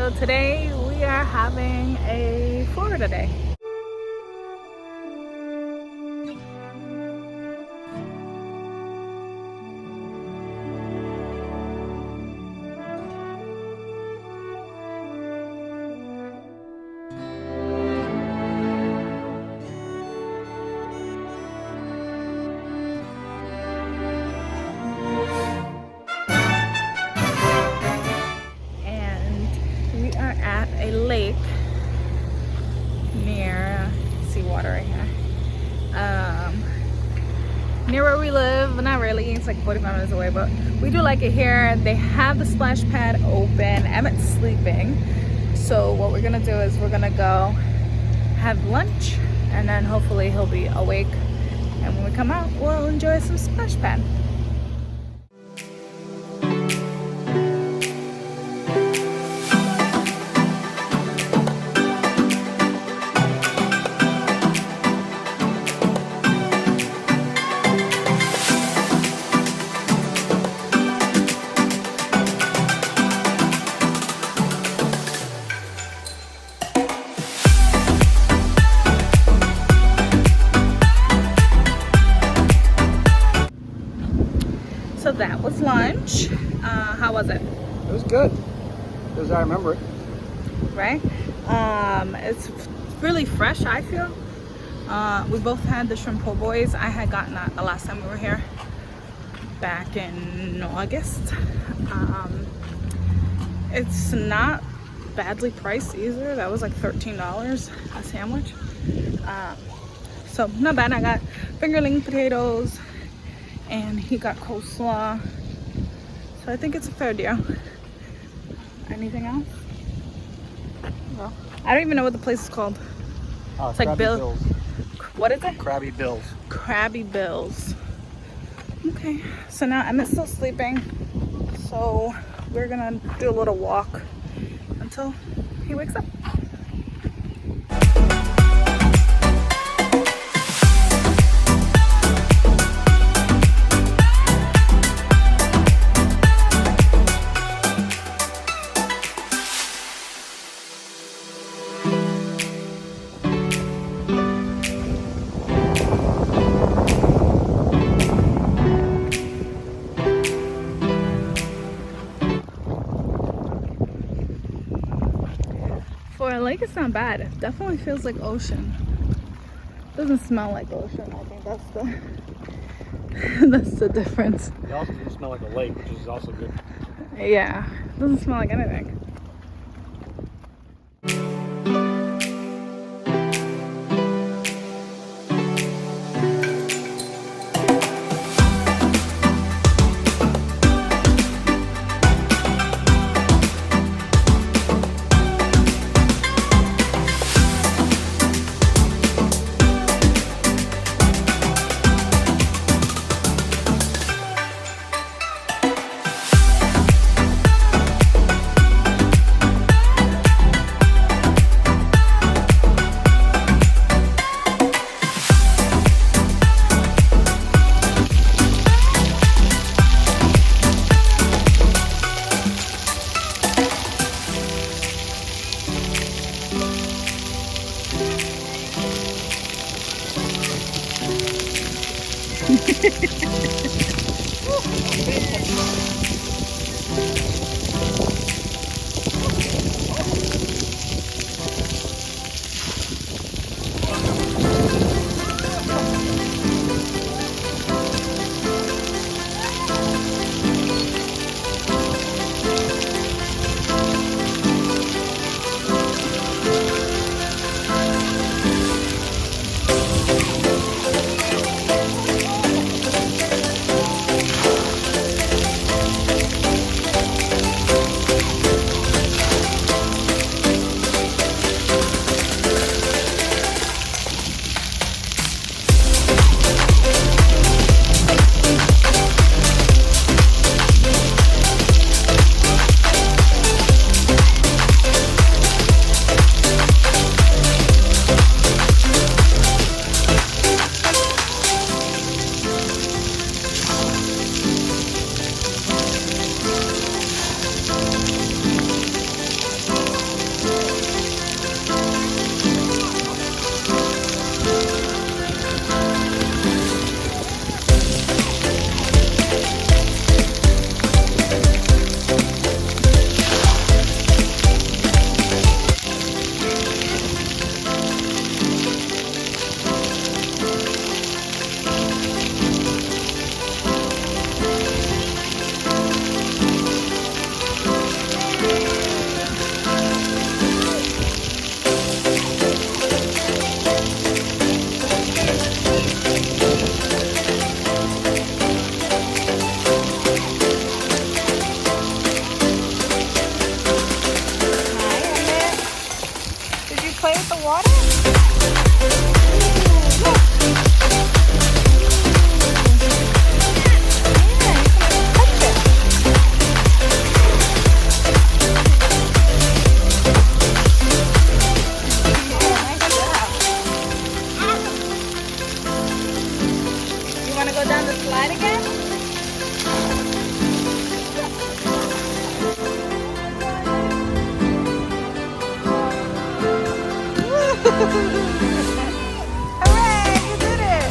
So today we are having a Florida day. We are at a lake near seawater right here. Near where we live, not really, it's like 45 minutes away, but we do like it here. They have the splash pad open. Emmett's sleeping. So what we're gonna do is we're gonna go have lunch and then hopefully he'll be awake. And when we come out, we'll enjoy some splash pad. So that was lunch. How was it? It was good, as I remember it. Right? It's really fresh, I feel. We both had the shrimp po' boys. I had gotten that the last time we were here, back in August. It's not badly priced either. That was like $13 a sandwich. So not bad. I got fingerling potatoes and he got coleslaw. So I think it's a fair deal. Anything else? Well, I don't even know what the place is called. It's like Bill's. What is it? Krabby Bill's. Krabby Bill's. Okay, so now Emmett's still sleeping. So we're gonna do a little walk until he wakes up. For a lake, it's not bad. It definitely feels like ocean. Doesn't smell like ocean. I think that's the that's the difference. It also doesn't smell like a lake, which is also good. Yeah, it doesn't smell like anything. water? Look. Go down the slide again? Hooray, you did it!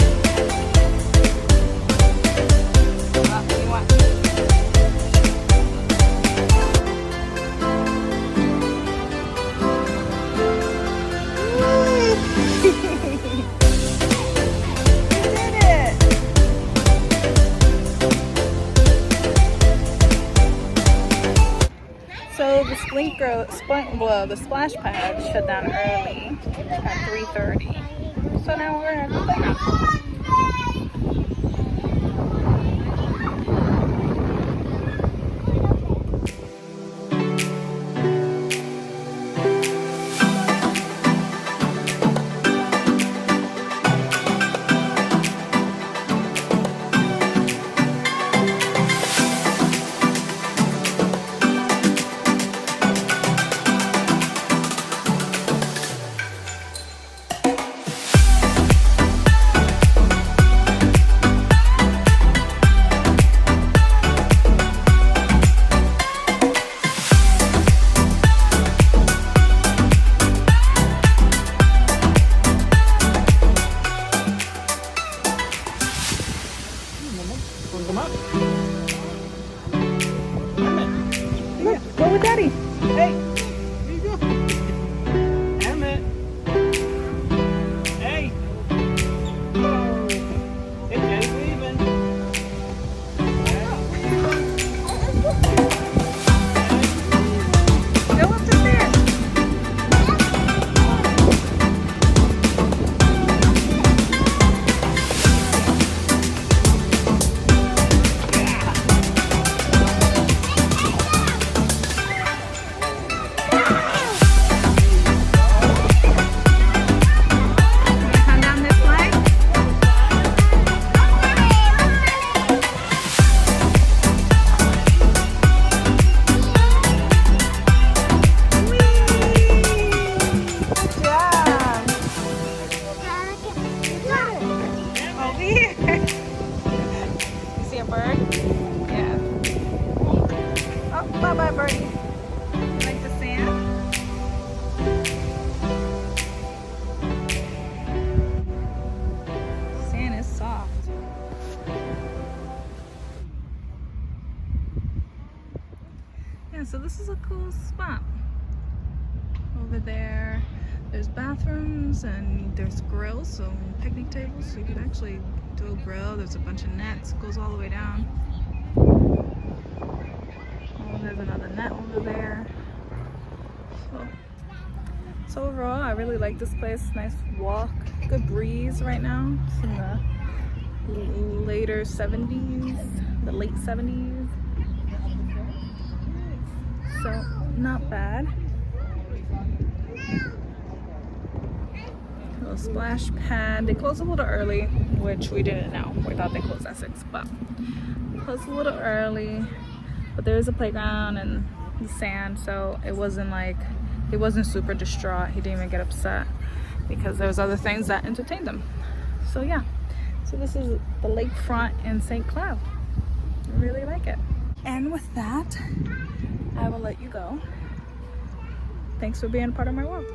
What do you want? So the splash pad shut down early at 3:30. So now we're at the playground. Come up. Emmett. Look, go with Daddy. Hey, here you go. Emmett. Hey. Whoa. Hey, Daddy's leaving. Go up the stairs. Bye-bye, birdie. You like the sand? Sand is soft. Yeah, so this is a cool spot. Over there, there's bathrooms and there's grills, so picnic tables, so you could actually do a grill. There's a bunch of nets, goes all the way down. There's another net over there. So overall, I really like this place. Nice walk, good breeze right now. It's in the later 70s, the late 70s. So not bad. Little splash pad. They close a little early, which we didn't know. We thought they closed at 6, but closed a little early. But there is a playground and the sand, so it wasn't like, he wasn't super distraught. He didn't even get upset because there was other things that entertained him. So yeah, so this is the lakefront in St. Cloud. I really like it. And with that, I will let you go. Thanks for being a part of my world.